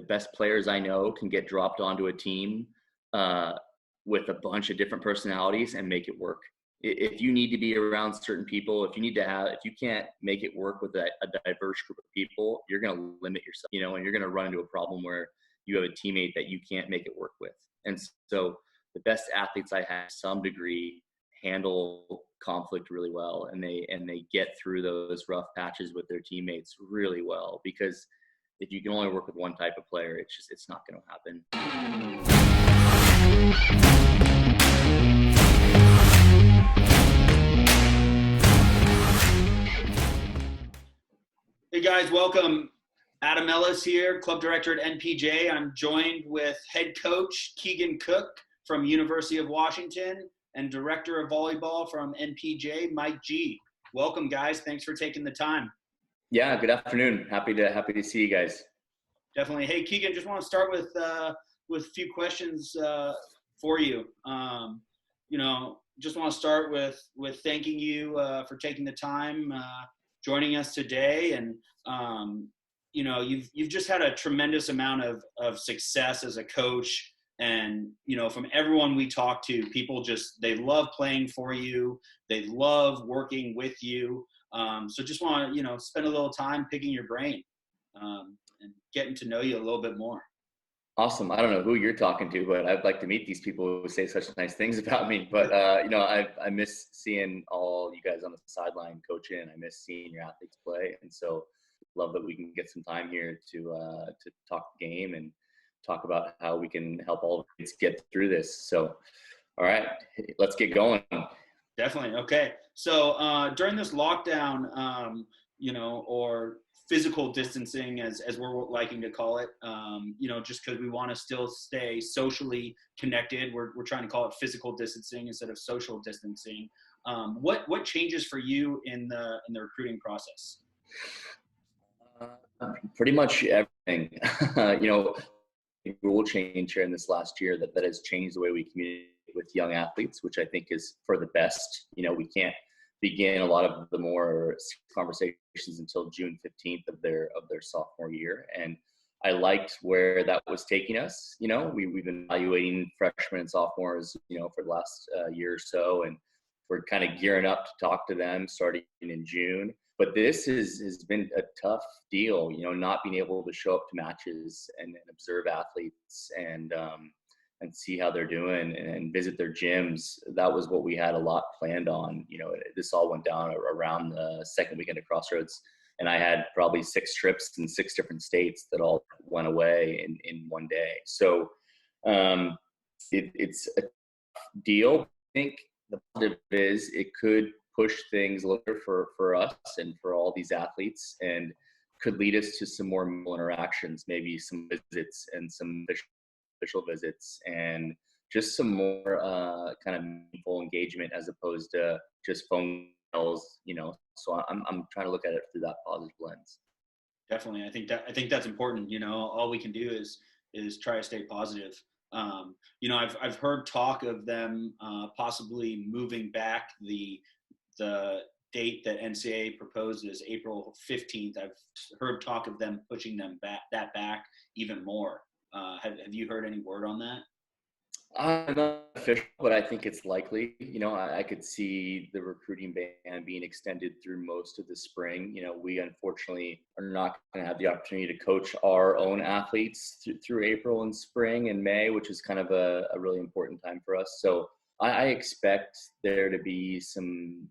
the best players I know can get dropped onto a team with a bunch of different personalities and make it work. If you need to be around certain people, if you can't make it work with a diverse group of people, you're going to limit yourself, and you're going to run into a problem where you have a teammate that you can't make it work with. And so the best athletes I have, to some degree, handle conflict really well, and they get through those rough patches with their teammates really well, because if you can only work with one type of player, it's not going to happen. Hey guys, welcome. Adam Ellis here, club director at NPJ. I'm joined with head coach Keegan Cook from University of Washington and director of volleyball from NPJ, Mike G. Welcome, guys. Thanks for taking the time. Yeah, good afternoon. Happy to see you guys. Definitely. Hey, Keegan, just want to start with a few questions for you. Just want to start with thanking you for taking the time joining us today. And you've just had a tremendous amount of success as a coach. And, from everyone we talk to, people they love playing for you. They love working with you. So just want to, spend a little time picking your brain and getting to know you a little bit more. Awesome. I don't know who you're talking to, but I'd like to meet these people who say such nice things about me. But, I miss seeing all you guys on the sideline coaching. I miss seeing your athletes play. And so love that we can get some time here to talk the game and talk about how we can help all of us get through this. So, all right, let's get going. Definitely. Okay. So during this lockdown, or physical distancing, as we're liking to call it, just because we want to still stay socially connected, we're trying to call it physical distancing instead of social distancing. What changes for you in the recruiting process? Pretty much everything. Rule change here in this last year that has changed the way we communicate with young athletes, which I think is for the best. We can't begin a lot of the more conversations until June 15th of their sophomore year. And I liked where that was taking us. We've been evaluating freshmen and sophomores, for the last year or so, and we're kind of gearing up to talk to them starting in June. But this has been a tough deal, not being able to show up to matches and observe athletes and see how they're doing and visit their gyms. That was what we had a lot planned on. This all went down around the second weekend of Crossroads, and I had probably 6 trips in 6 different states that all went away in one day. So it's a deal. I think the positive is it could push things a little bit for us and for all these athletes, and could lead us to some more interactions, maybe some visits and some official visits, and just some more kind of meaningful engagement as opposed to just phone calls. So I'm trying to look at it through that positive lens. Definitely. I think that's important. All we can do is try to stay positive. I've heard talk of them possibly moving back the date that NCAA proposed is April 15th. I've heard talk of them pushing back even more. Have you heard any word on that? Not official, but I think it's likely. I could see the recruiting ban being extended through most of the spring. We unfortunately are not going to have the opportunity to coach our own athletes through April and spring and May, which is kind of a really important time for us. So I expect there to be some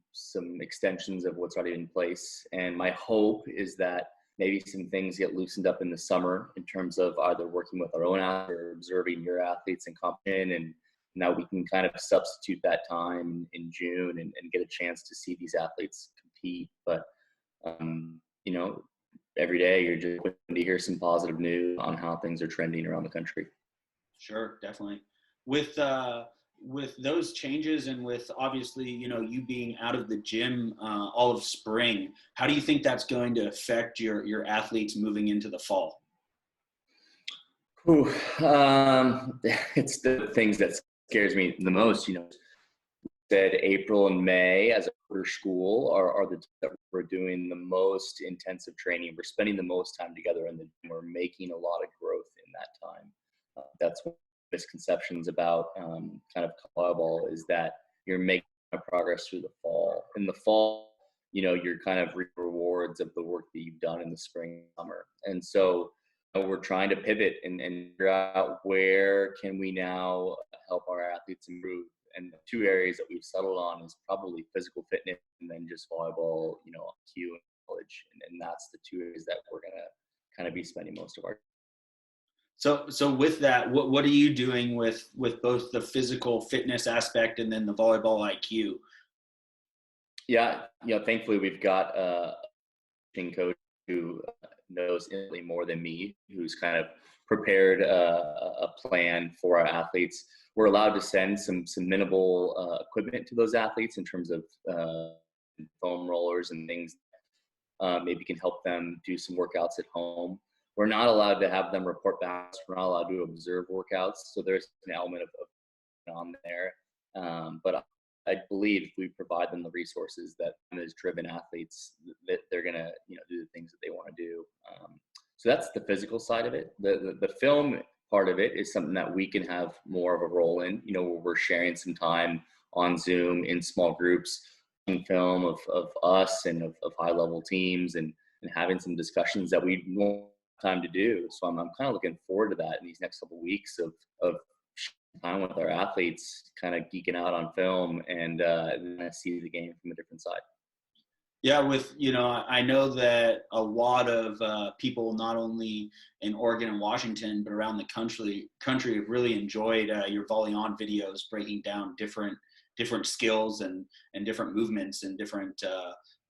extensions of what's already in place. And my hope is that maybe some things get loosened up in the summer in terms of either working with our own athletes or observing your athletes in competition. And now we can kind of substitute that time in June and get a chance to see these athletes compete. But, every day you're just waiting to hear some positive news on how things are trending around the country. Sure, definitely. With those changes and with obviously, you being out of the gym all of spring, how do you think that's going to affect your athletes moving into the fall? It's the things that scares me the most. Said April and May as a quarter school are the that we're doing the most intensive training. We're spending the most time together, and we're making a lot of growth in that's one of the misconceptions about kind of volleyball, is that you're making progress through the fall. In the fall, you're kind of rewards of the work that you've done in the spring and summer. And so we're trying to pivot and figure out where can we now help our athletes improve. And the two areas that we've settled on is probably physical fitness and then just volleyball, Q and college. And that's the two areas that we're going to kind of be spending most of our. So with that, what are you doing with both the physical fitness aspect and then the volleyball IQ? Yeah, thankfully we've got a coach who knows infinitely more than me, who's kind of prepared a plan for our athletes. We're allowed to send some minimal equipment to those athletes in terms of foam rollers and things. Maybe can help them do some workouts at home. We're not allowed to have them report back. We're not allowed to observe workouts. So there's an element of on there. But I believe if we provide them the resources that as driven athletes, that they're going to, do the things that they want to do. So that's the physical side of it. The film part of it is something that we can have more of a role in, where we're sharing some time on Zoom in small groups, in film of us and of high level teams and having some discussions that we want time to do. So I'm kind of looking forward to that in these next couple of weeks of time with our athletes, kind of geeking out on film and see the game from a different side. Yeah, I know that a lot of people, not only in Oregon and Washington, but around the country have really enjoyed your Volley On videos, breaking down different skills and different movements and different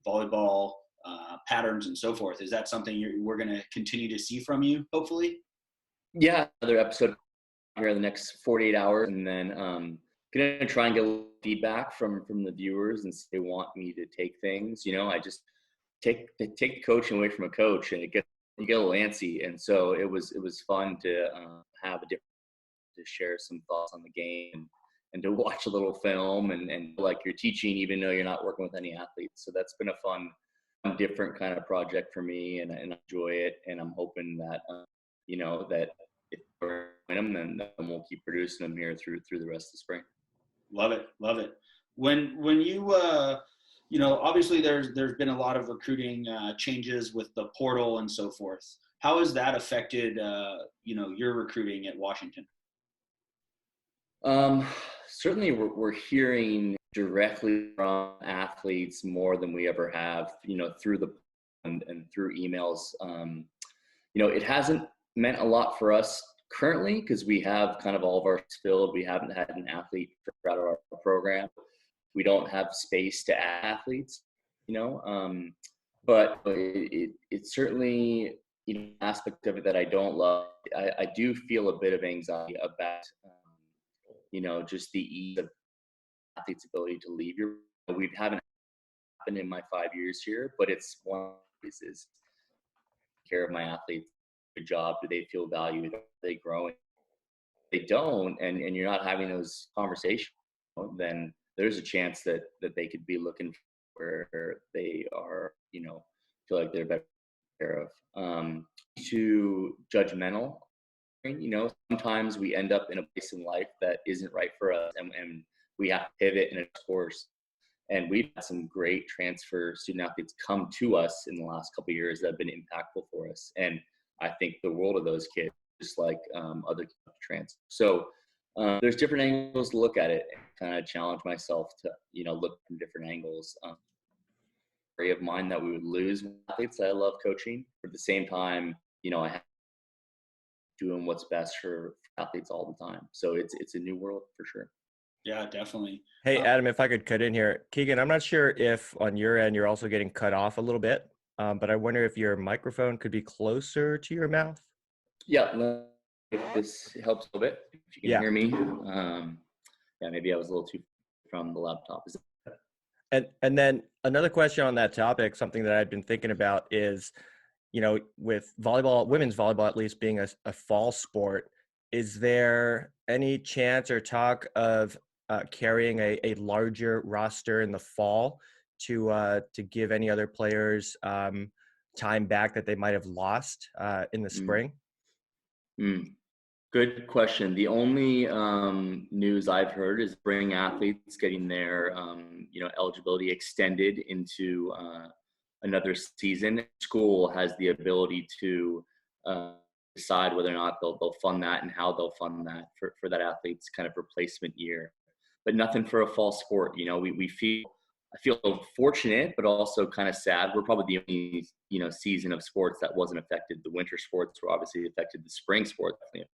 volleyball patterns and so forth. Is that something we're going to continue to see from you, hopefully? Yeah, another episode here in the next 48 hours, and then gonna try and get a little feedback from the viewers, and they want me to take things. I just take the coaching away from a coach, and you get a little antsy, and so it was fun to have to share some thoughts on the game and to watch a little film and like you're teaching, even though you're not working with any athletes. So that's been a fun different kind of project for me, and I enjoy it, and I'm hoping that that if we're win them, then we'll keep producing them here through the rest of the spring. Love it. When you obviously there's been a lot of recruiting changes with the portal and so forth. How has that affected your recruiting at Washington? Certainly we're hearing directly from athletes more than we ever have, through the and through emails. It hasn't meant a lot for us currently because we have kind of all of our filled. We haven't had an athlete out of our program. We don't have space to add athletes, but it's certainly an aspect of it that I don't love. I do feel a bit of anxiety about just the ease of athletes' ability to leave we haven't happened in my 5 years here, but it's one of these is care of my athletes. Good job. Do they feel valued? Are they growing? If they don't, and you're not having those conversations, then there's a chance that they could be looking where they are, feel like they're better care of. Too judgmental. Sometimes we end up in a place in life that isn't right for us, and we have to pivot in a course. And we've had some great transfer student athletes come to us in the last couple of years that have been impactful for us. And I think the world of those kids, just like other transfers. So there's different angles to look at it and kind of challenge myself to, look from different angles. Of mine that we would lose athletes that I love coaching. But at the same time, I have doing what's best for athletes all the time. So it's a new world for sure. Yeah, definitely. Hey, Adam, if I could cut in here. Keegan, I'm not sure if on your end you're also getting cut off a little bit, but I wonder if your microphone could be closer to your mouth. Yeah, if this helps a little bit, if you can hear me. Maybe I was a little too from the laptop. And then another question on that topic, something that I've been thinking about is, with volleyball, women's volleyball at least being a fall sport, is there any chance or talk of carrying a larger roster in the fall to give any other players time back that they might have lost in the spring? Good question. The only news I've heard is spring athletes getting their eligibility extended into another season. School has the ability to uh, decide whether or not they'll fund that and how they'll fund that for that athlete's kind of replacement year. But nothing for a fall sport. I feel fortunate, but also kind of sad. We're probably the only season of sports that wasn't affected. The winter sports were obviously affected. The spring sports definitely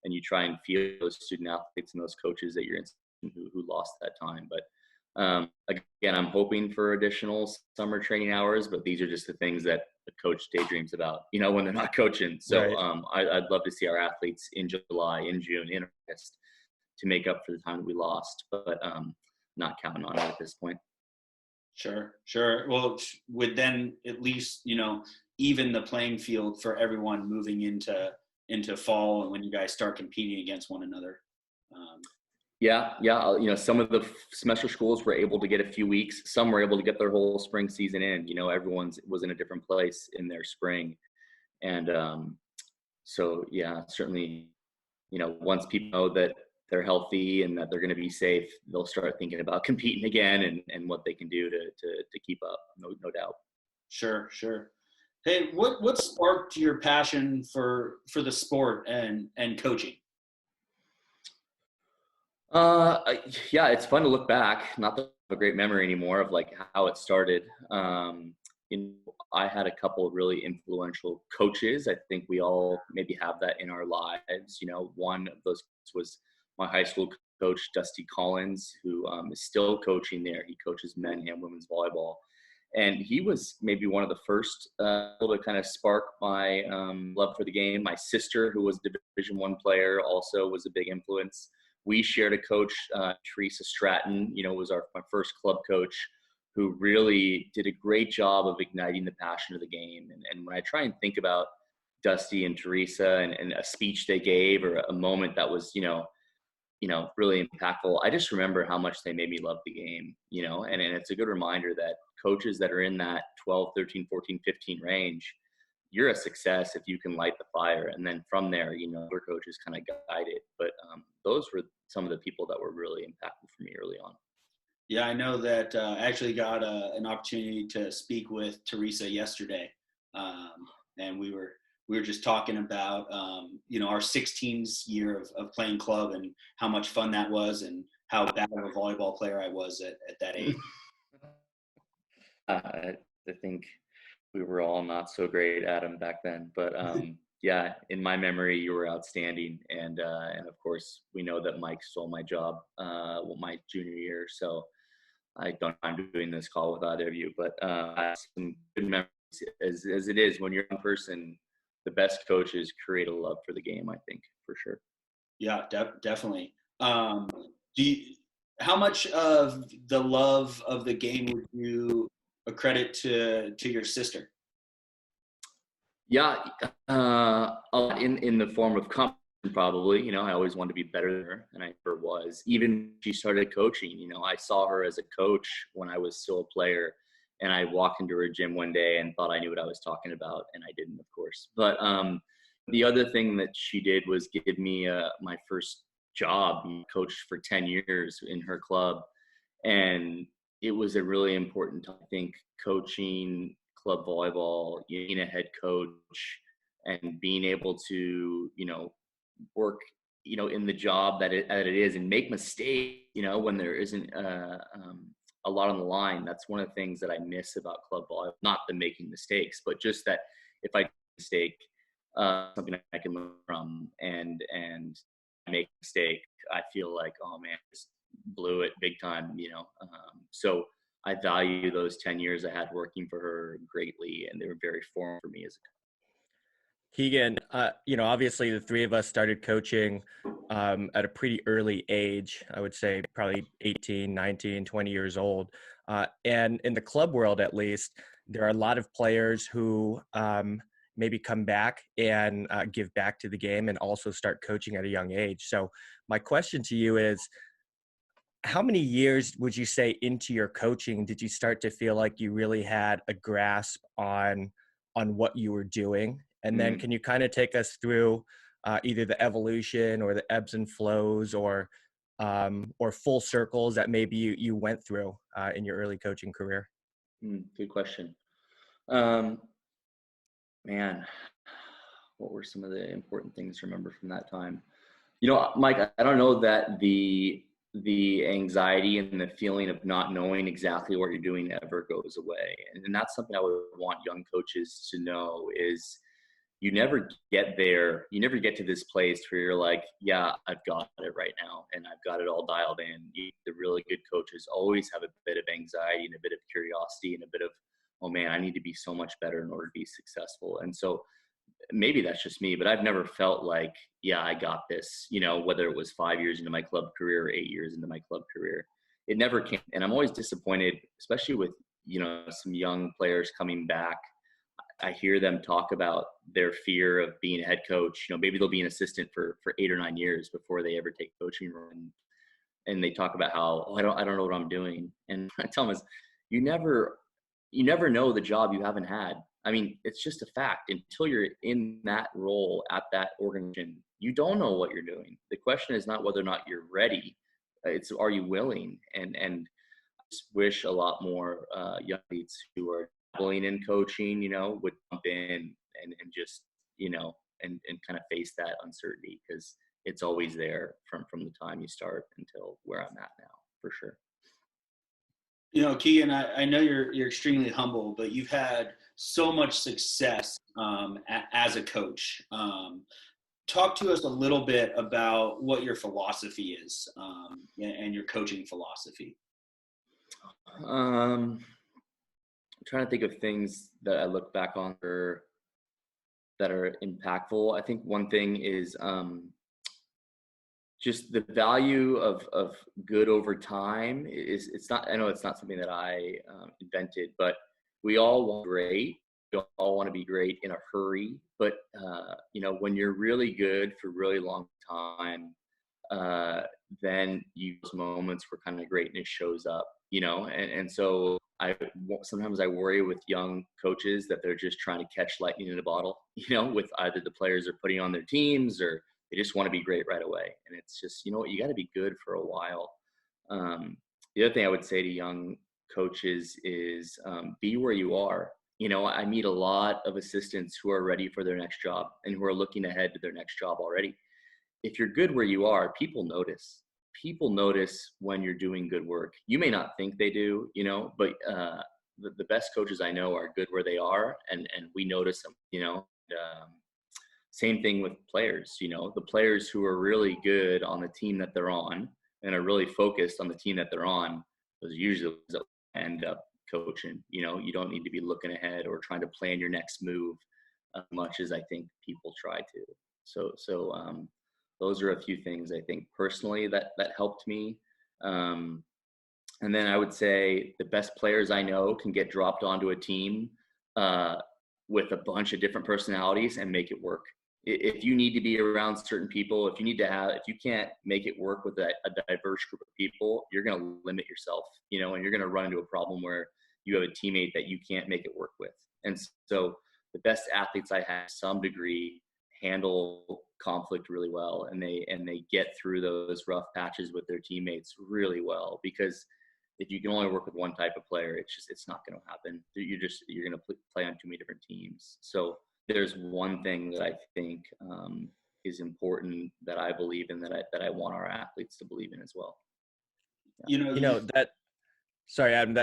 and you try and feel those student athletes and those coaches that you're in who lost that time. But again, I'm hoping for additional summer training hours, but these are just the things that the coach daydreams about, when they're not coaching. So Right. I'd love to see our athletes in July, in June, in August to make up for the time that we lost, but not counting on it at this point. Sure. Well, would then at least, even the playing field for everyone moving into fall and when you guys start competing against one another. Yeah. Some of the semester schools were able to get a few weeks. Some were able to get their whole spring season in. Everyone's was in a different place in their spring, and so yeah, certainly. Once people know that they're healthy and that they're going to be safe, they'll start thinking about competing again and what they can do to keep up. No doubt. Sure. Hey, what sparked your passion for the sport and coaching? Yeah, it's fun to look back. Not that I have a great memory anymore of like how it started. I had a couple of really influential coaches. I think we all maybe have that in our lives. One of those was my high school coach, Dusty Collins, who is still coaching there. He coaches men and women's volleyball. And he was maybe one of the first to kind of spark my love for the game. My sister, who was a Division I player, also was a big influence. We shared a coach, Teresa Stratton, was my first club coach, who really did a great job of igniting the passion of the game. And when I try and think about Dusty and Teresa and a speech they gave or a moment that was, really impactful, I just remember how much they made me love the game, and it's a good reminder that coaches that are in that 12, 13, 14, 15 range, you're a success if you can light the fire. And then from there, other coaches kind of guide it. But those were some of the people that were really impactful for me early on. Yeah, I know that I actually got an opportunity to speak with Teresa yesterday, and we were just talking about our 16s year of playing club and how much fun that was and how bad of a volleyball player I was at that age. I think we were all not so great, Adam, back then. But yeah, in my memory, you were outstanding. And of course, we know that Mike stole my job my junior year. So I don't mind doing this call without either of you. But I have some good memories, as it is when you're a young person. The best coaches create a love for the game, I think, for sure. Yeah, definitely. How much of the love of the game would you accredit to your sister? Yeah, a lot in the form of competition, probably. I always wanted to be better than her, and I never was. Even when she started coaching, I saw her as a coach when I was still a player, and I walked into her gym one day and thought I knew what I was talking about, and I didn't, of course. But the other thing that she did was give me my first job. Coached for 10 years in her club, and it was a really important time, I think, coaching club volleyball, being a head coach, and being able to, work, in the job that it is and make mistakes, when there isn't a lot on the line. That's one of the things that I miss about club volleyball. Not the making mistakes, but just that if I make a mistake, something I can learn from, and make a mistake, I feel like, oh man, just blew it big time, so I value those 10 years I had working for her greatly, and they were very formative for me as a coach. Keegan, obviously the three of us started coaching at a pretty early age. I would say probably 18, 19, 20 years old. And in the club world, at least, there are a lot of players who maybe come back and give back to the game and also start coaching at a young age. So my question to you is, how many years would you say into your coaching did you start to feel like you really had a grasp on what you were doing? And then can you kind of take us through either the evolution or the ebbs and flows or full circles that maybe you went through in your early coaching career? Good question. Man, what were some of the important things to remember from that time? Mike, I don't know that the anxiety and the feeling of not knowing exactly what you're doing ever goes away. And that's something I would want young coaches to know is you never get there. You never get to this place where you're like, yeah, I've got it right now and I've got it all dialed in. The really good coaches always have a bit of anxiety and a bit of curiosity and a bit of, oh man, I need to be so much better in order to be successful. And so maybe that's just me, but I've never felt like, yeah, I got this, whether it was 5 years into my club career or 8 years into my club career, it never came. And I'm always disappointed, especially with, some young players coming back. I hear them talk about their fear of being a head coach. Maybe they'll be an assistant for 8 or 9 years before they ever take coaching role. And they talk about how, I don't know what I'm doing. And I tell them is you never know the job you haven't had. I mean, it's just a fact. Until you're in that role at that organization, you don't know what you're doing. The question is not whether or not you're ready. It's, are you willing? And I just wish a lot more young athletes who are dabbling in coaching, would jump in and just, and kind of face that uncertainty, because it's always there from the time you start until where I'm at now, for sure. Keegan, I know you're extremely humble, but you've had so much success as a coach. Talk to us a little bit about what your philosophy is and your coaching philosophy. I'm trying to think of things that I look back on that are impactful. I think one thing is just the value of good over time I know it's not something that I invented, but we all want great. We all want to be great in a hurry, but when you're really good for a really long time, then those moments where kind of greatness shows up, and so sometimes I worry with young coaches that they're just trying to catch lightning in a bottle, with either the players they're putting on their teams or they just want to be great right away. And it's just, you got to be good for a while. The other thing I would say to young coaches is be where you are. I meet a lot of assistants who are ready for their next job and who are looking ahead to their next job already. If you're good where you are, people notice. People notice when you're doing good work. You may not think they do, but the best coaches I know are good where they are, and we notice them, Same thing with players, the players who are really good on the team that they're on and are really focused on the team that they're on, those are usually those that end up coaching. You don't need to be looking ahead or trying to plan your next move as much as I think people try to. So those are a few things I think personally that helped me. And then I would say the best players I know can get dropped onto a team with a bunch of different personalities and make it work. If you need to be around certain people, if you can't make it work with a diverse group of people, you're going to limit yourself, and you're going to run into a problem where you have a teammate that you can't make it work with. And so the best athletes I have, to some degree, handle conflict really well, and they get through those rough patches with their teammates really well, because if you can only work with one type of player, it's not going to happen. You're going to play on too many different teams. So there's one thing that I think is important that I believe in, that I want our athletes to believe in as well. Yeah. Sorry, Adam,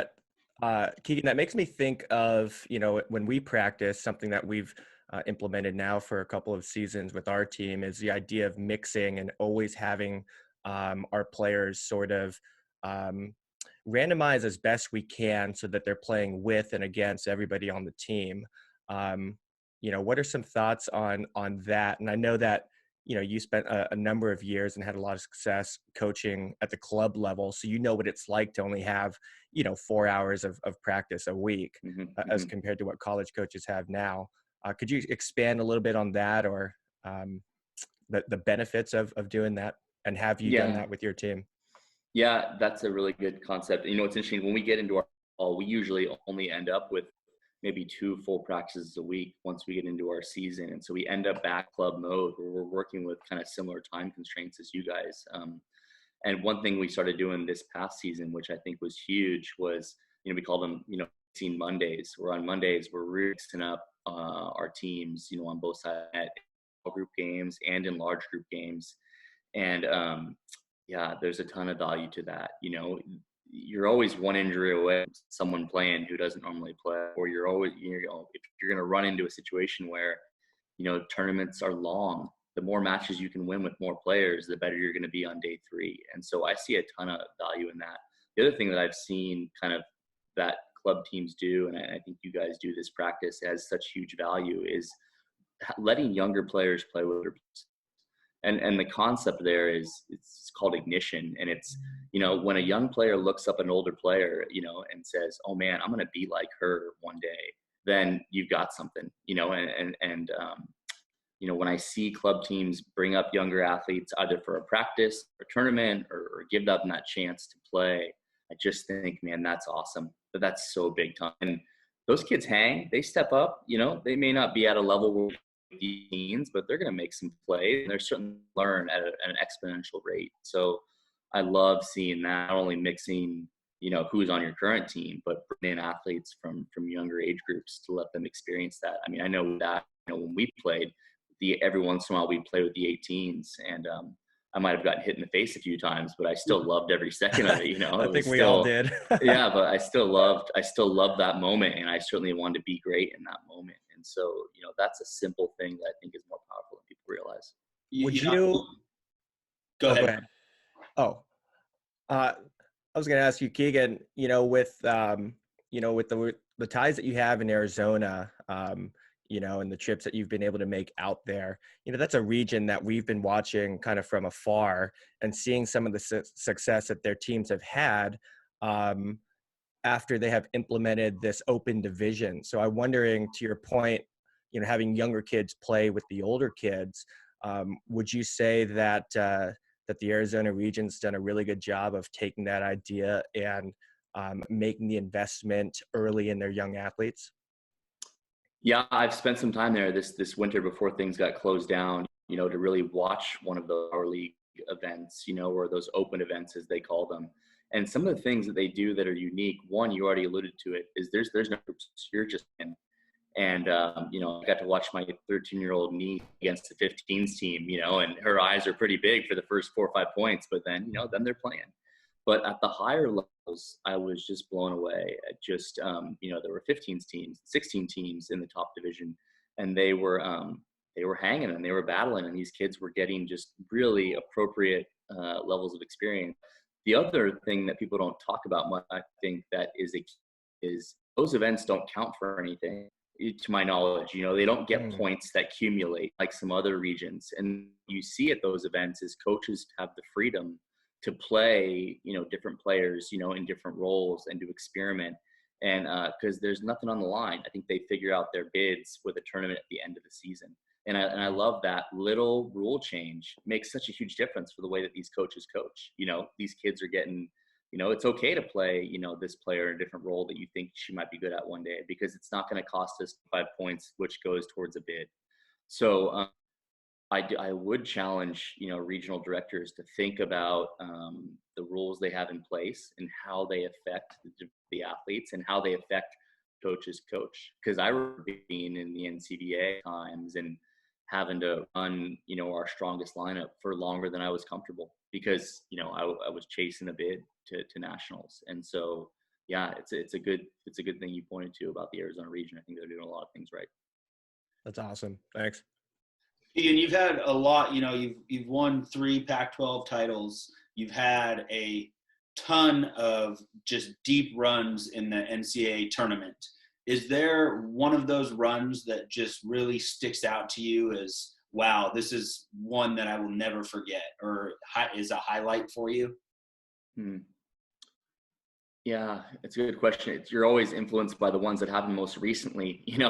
Keegan, that makes me think of, when we practice, something that we've implemented now for a couple of seasons with our team is the idea of mixing and always having our players sort of randomize as best we can so that they're playing with and against everybody on the team. What are some thoughts on that? And I know that, you spent a number of years and had a lot of success coaching at the club level. So what it's like to only have, 4 hours of practice a week as compared to what college coaches have now. Could you expand a little bit on that, or the benefits of doing that? And have you done that with your team? Yeah, that's a really good concept. It's interesting, when we get into our call, we usually only end up with maybe 2 full practices a week once we get into our season. And so we end up back club mode where we're working with kind of similar time constraints as you guys. And one thing we started doing this past season, which I think was huge, was, we call them, Mixing Mondays. Where on Mondays, we're mixing up our teams, on both sides, at group games and in large group games. And yeah, there's a ton of value to that. You're always one injury away from someone playing who doesn't normally play, or you're always, if you're going to run into a situation where, tournaments are long, the more matches you can win with more players, the better you're going to be on day 3. And so I see a ton of value in that. The other thing that I've seen kind of that club teams do, and I think you guys do this practice, has such huge value, is letting younger players play with their players. And the concept there is, it's called ignition. And it's, when a young player looks up an older player, and says, oh man, I'm going to be like her one day, then you've got something, when I see club teams bring up younger athletes, either for a practice or tournament, or give them that chance to play, I just think, man, that's awesome. But that's so big time. And those kids hang, they step up, they may not be at a level where teens, but they're going to make some plays, and they're certainly learn at an exponential rate. So I love seeing that, not only mixing, who's on your current team, but bringing in athletes from younger age groups to let them experience that. I mean, I know that, when we played, every once in a while we play with the 18s, and I might have gotten hit in the face a few times, but I still loved every second of it. I think we all did. Yeah, but I still loved that moment, and I certainly wanted to be great in that moment. And so, that's a simple thing that I think is more powerful than people realize. Would you go ahead? Go ahead. I was going to ask you, Keegan, with the ties that you have in Arizona, and the trips that you've been able to make out there, that's a region that we've been watching kind of from afar and seeing some of the success that their teams have had after they have implemented this open division. So I'm wondering, to your point, having younger kids play with the older kids, would you say that that the Arizona region's done a really good job of taking that idea and making the investment early in their young athletes? Yeah, I've spent some time there this winter before things got closed down, to really watch one of the our league events, or those open events as they call them. And some of the things that they do that are unique, one, you already alluded to it, is there's no groups. You're just in. And, I got to watch my 13-year-old niece against the 15s team, and her eyes are pretty big for the first 4 or 5 points, but then, then they're playing. But at the higher levels, I was just blown away at just, there were 15 teams, 16 teams in the top division, and they were hanging and they were battling, and these kids were getting just really appropriate levels of experience. The other thing that people don't talk about much, I think, that is those events don't count for anything, to my knowledge. They don't get points that accumulate like some other regions. And you see at those events is coaches have the freedom to play, different players, in different roles, and to experiment. And because there's nothing on the line, I think they figure out their bids with a tournament at the end of the season. And I love that little rule change makes such a huge difference for the way that these coaches coach. These kids are getting, it's okay to play, this player in a different role that you think she might be good at one day, because it's not going to cost us 5 points, which goes towards a bid. So I would challenge, regional directors to think about the rules they have in place and how they affect the athletes and how they affect coaches coach. Because I remember being in the NCBA times and having to run, our strongest lineup for longer than I was comfortable, because, I was chasing a bid to nationals. And so, yeah, it's a good thing you pointed to about the Arizona region. I think they're doing a lot of things right. That's awesome. Thanks. Ian, you've had a lot, you've won 3 Pac-12 titles. You've had a ton of just deep runs in the NCAA tournament. Is there one of those runs that just really sticks out to you as, wow, this is one that I will never forget, or is a highlight for you? Yeah, it's a good question. You're always influenced by the ones that happened most recently. You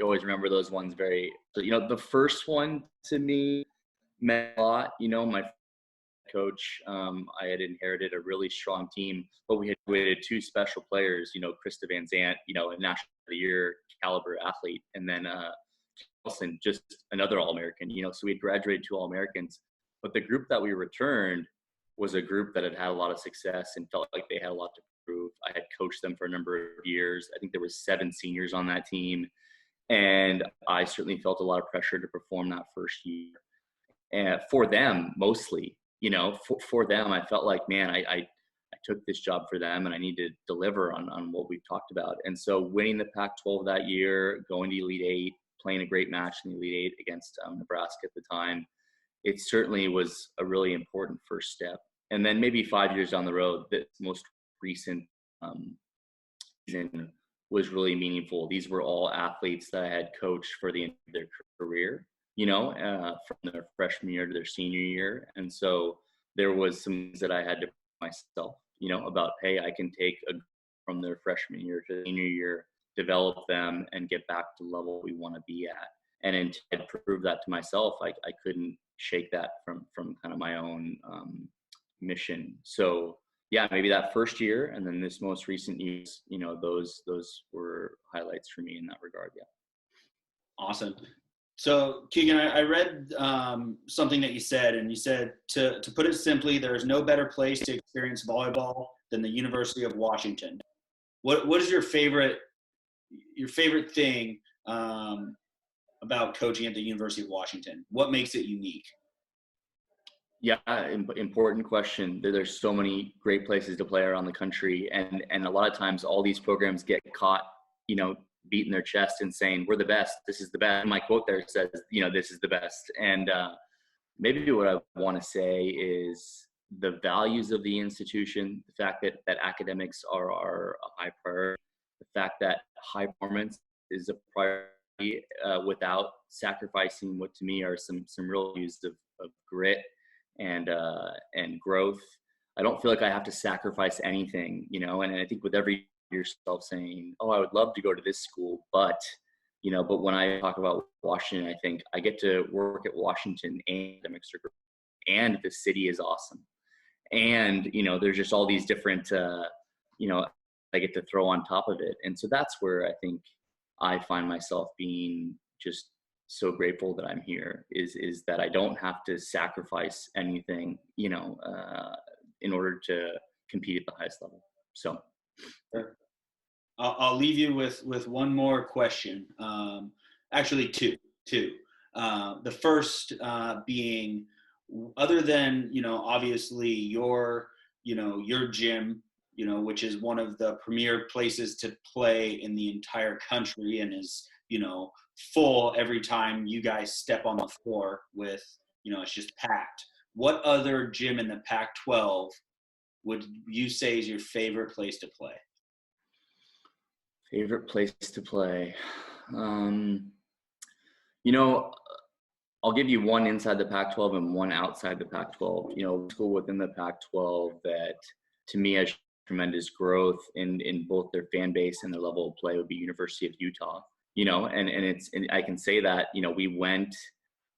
always remember those ones very. The first one to me meant a lot. My coach, I had inherited a really strong team, but we had graduated 2 special players, Krista Van Zant, a national of the year caliber athlete, and then Wilson, just another All-American, so we had graduated 2 All-Americans, but the group that we returned was a group that had had a lot of success and felt like they had a lot to prove. I had coached them for a number of years. I think there was 7 seniors on that team, and I certainly felt a lot of pressure to perform that first year. And for them, mostly, for them, I felt like, man, I took this job for them and I need to deliver on what we've talked about. And so winning the Pac-12 that year, going to Elite Eight, playing a great match in the Elite Eight against Nebraska at the time, it certainly was a really important first step. And then maybe 5 years down the road, the most recent season was really meaningful. These were all athletes that I had coached for the end of their career, from their freshman year to their senior year. And so there was some things that I had to myself, about, hey, I can take from their freshman year to senior year, develop them and get back to the level we want to be at. And until I proved that to myself, I couldn't shake that from kind of my own mission. So yeah, maybe that first year and then this most recent years, those were highlights for me in that regard. Yeah. Awesome. So Keegan, I read something that you said, and you said, to put it simply, there is no better place to experience volleyball than the University of Washington. What is your favorite thing about coaching at the University of Washington? What makes it unique? Yeah, important question. There's so many great places to play around the country, and a lot of times all these programs get caught, beating their chest and saying, we're the best, this is the best. And my quote there says, this is the best. And maybe what I want to say is the values of the institution, the fact that academics are a high priority, the fact that high performance is a priority without sacrificing what to me are some real values of grit and growth. I don't feel like I have to sacrifice anything, and I think with every yourself saying, oh, I would love to go to this school, but when I talk about Washington, I think I get to work at Washington and academics are great, and the city is awesome. And, there's just all these different, I get to throw on top of it. And so that's where I think I find myself being just so grateful that I'm here is that I don't have to sacrifice anything, in order to compete at the highest level. So I'll leave you with one more question. Actually, two. The first being, other than, obviously your gym, which is one of the premier places to play in the entire country and is, full every time you guys step on the floor with, it's just packed. What other gym in the Pac-12 would you say is your favorite place to play? Favorite place to play. I'll give you one inside the Pac-12 and one outside the Pac-12. School within the Pac-12 that to me has tremendous growth in both their fan base and their level of play would be University of Utah. And I can say that, we went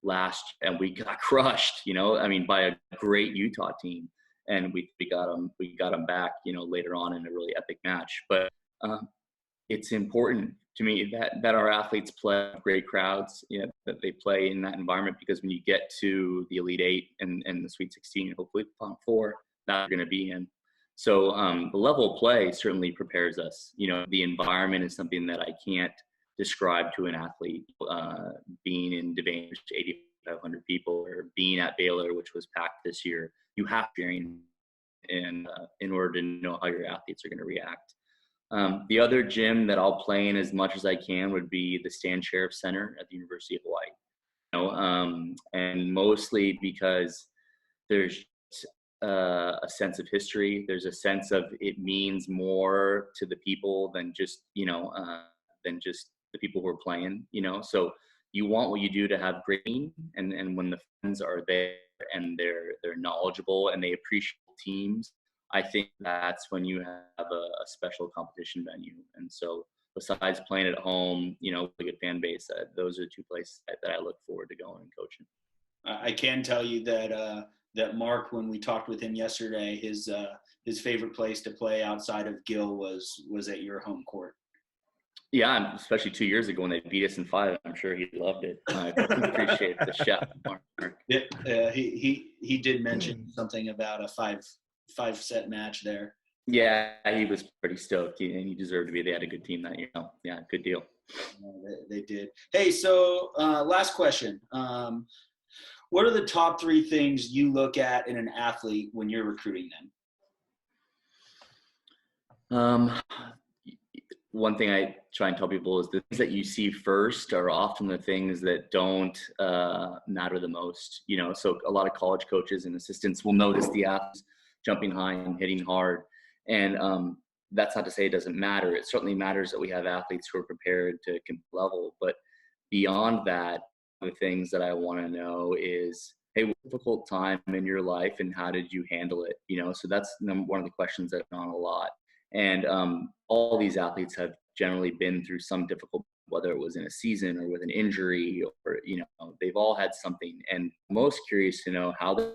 last and we got crushed, by a great Utah team. And we got them back, later on in a really epic match. But it's important to me that our athletes play great crowds, that they play in that environment, because when you get to the Elite Eight and the Sweet 16, and hopefully the Final Four, that you're going to be in. So the level of play certainly prepares us. The environment is something that I can't describe to an athlete. Being in Devane, 8,500 people, or being at Baylor, which was packed this year, you have to in order to know how your athletes are going to react. The other gym that I'll play in as much as I can would be the Stan Sheriff Center at the University of Hawaii. And mostly because there's a sense of history. There's a sense of it means more to the people than just the people who are playing. So you want what you do to have great team, and when the fans are there and they're knowledgeable and they appreciate teams, I think that's when you have a special competition venue. And so besides playing at home, with a good fan base, those are the two places that I look forward to going and coaching. I can tell you that that Mark, when we talked with him yesterday, his favorite place to play outside of Gill was at your home court. Yeah, especially 2 years ago when they beat us in 5. I'm sure he loved it. I appreciate the shout, Mark. Yeah, he did mention something about a five set match there. Yeah, he was pretty stoked, and he deserved to be. They had a good team that year. Yeah, good deal. They did. Hey, so last question. What are the top 3 things you look at in an athlete when you're recruiting them? One thing I try and tell people is the things that you see first are often the things that don't matter the most. So a lot of college coaches and assistants will notice the athletes jumping high and hitting hard. And that's not to say it doesn't matter. It certainly matters that we have athletes who are prepared to compete level. But beyond that, the things that I want to know is, hey, what difficult time in your life and how did you handle it? So that's one of the questions that I've on a lot. And all these athletes have generally been through some difficult, whether it was in a season or with an injury, or they've all had something. And I'm most curious to know how they,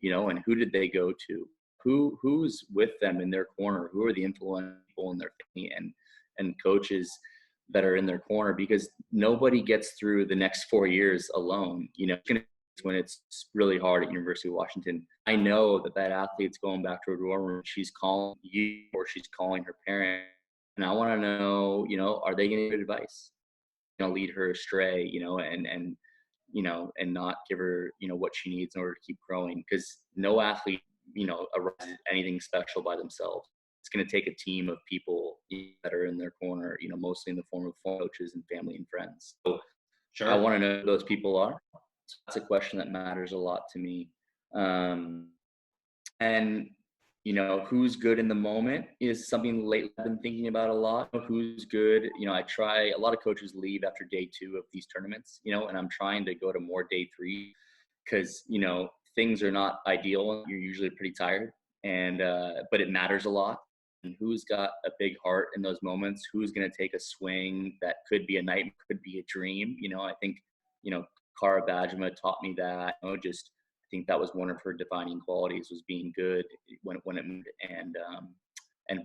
and who did they go to? Who's with them in their corner? Who are the influential people in their family and coaches that are in their corner? Because nobody gets through the next 4 years alone. When it's really hard at University of Washington, I know that athlete's going back to her dorm room. She's calling you or she's calling her parent. And I want to know, are they getting good advice? Lead her astray, and not give her, what she needs in order to keep growing. Because no athlete, arrives anything special by themselves. It's going to take a team of people that are in their corner, mostly in the form of coaches and family and friends. So sure. I want to know who those people are. So that's a question that matters a lot to me. And, who's good in the moment is something lately I've been thinking about a lot. Who's good? A lot of coaches leave after day 2 of these tournaments, and I'm trying to go to more day 3 because, things are not ideal. You're usually pretty tired, and but it matters a lot. And who's got a big heart in those moments? Who's going to take a swing that could be a nightmare, could be a dream? I think, Cara Bajema taught me that. I think that was one of her defining qualities, was being good when it moved and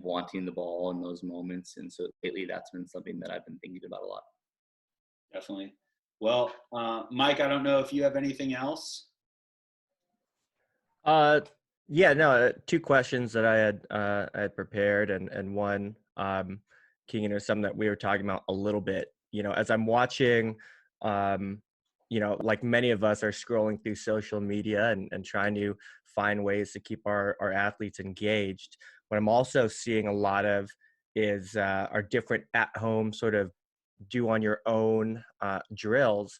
wanting the ball in those moments. And so lately, that's been something that I've been thinking about a lot. Definitely. Well, Mike, I don't know if you have anything else. Yeah, no, 2 questions that I had prepared, and one, Keegan, is something that we were talking about a little bit. As I'm watching, like many of us are scrolling through social media and trying to find ways to keep our athletes engaged. What I'm also seeing a lot of is our different at-home sort of do on your own drills.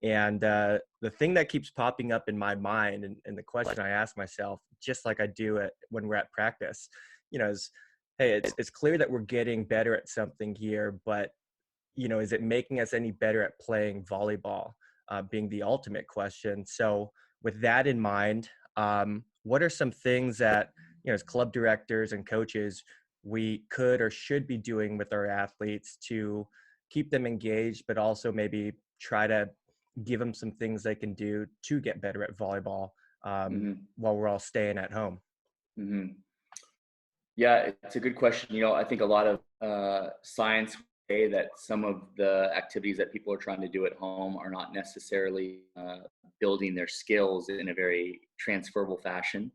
And the thing that keeps popping up in my mind, and the question I ask myself, just like I do when we're at practice, is, hey, it's clear that we're getting better at something here, but, is it making us any better at playing volleyball, being the ultimate question. So with that in mind, what are some things that, as club directors and coaches, we could or should be doing with our athletes to keep them engaged, but also maybe try to give them some things they can do to get better at volleyball while we're all staying at home? Mm-hmm. Yeah, it's a good question. I think a lot of science say that some of the activities that people are trying to do at home are not necessarily building their skills in a very transferable fashion,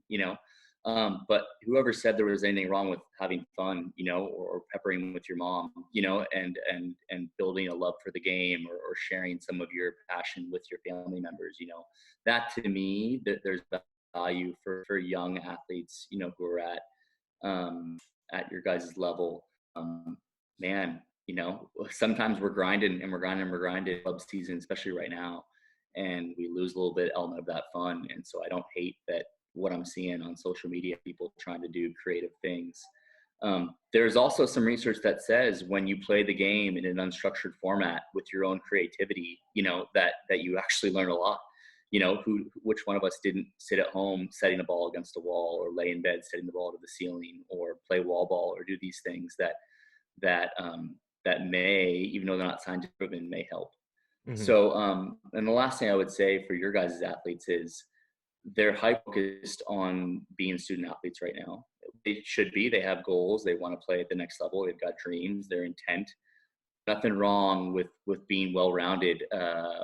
but whoever said there was anything wrong with having fun, or peppering with your mom, and building a love for the game, or sharing some of your passion with your family members, that to me, there's value for young athletes, who are at your guys' level. Man, sometimes we're grinding club season, especially right now, and we lose a little bit element of that fun. And so I don't hate that what I'm seeing on social media, people trying to do creative things. There's also some research that says when you play the game in an unstructured format with your own creativity, that you actually learn a lot. Which one of us didn't sit at home setting a ball against a wall, or lay in bed setting the ball to the ceiling, or play wall ball, or do these things that may, even though they're not scientific proven, may help. Mm-hmm. So, and the last thing I would say for your guys' athletes is, they're hyper-focused on being student athletes right now. They should be. They have goals. They want to play at the next level. They've got dreams. Their intent. Nothing wrong with being well-rounded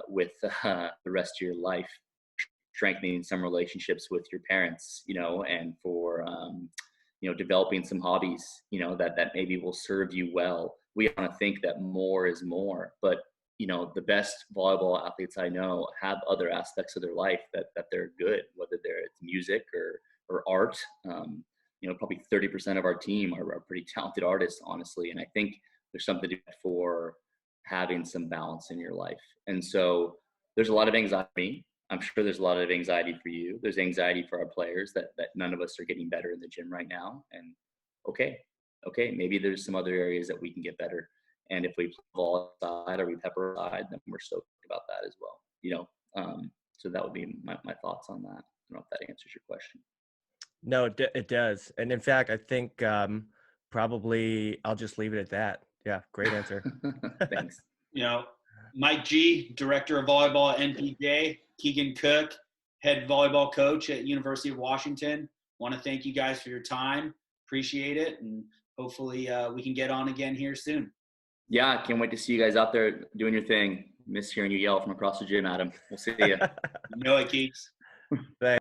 with the rest of your life, strengthening some relationships with your parents, and for developing some hobbies, that maybe will serve you well. We want to think that more is more, but the best volleyball athletes I know have other aspects of their life that they're good, whether it's music or art. Probably 30% of our team are pretty talented artists, honestly. And I think there's something to do for having some balance in your life. And so there's a lot of anxiety. I'm sure there's a lot of anxiety for you. There's anxiety for our players that none of us are getting better in the gym right now. And okay, maybe there's some other areas that we can get better. And if we play ball side or we pepper side, then we're stoked about that as well. So that would be my thoughts on that. I don't know if that answers your question. No, it does. And in fact, I think probably I'll just leave it at that. Yeah, great answer. Thanks. Mike G, director of volleyball at NPJ, Keegan Cook, head volleyball coach at University of Washington. Want to thank you guys for your time. Appreciate it. And hopefully we can get on again here soon. Yeah, can't wait to see you guys out there doing your thing. Miss hearing you yell from across the gym, Adam. We'll see you. It, Keeks. Thanks.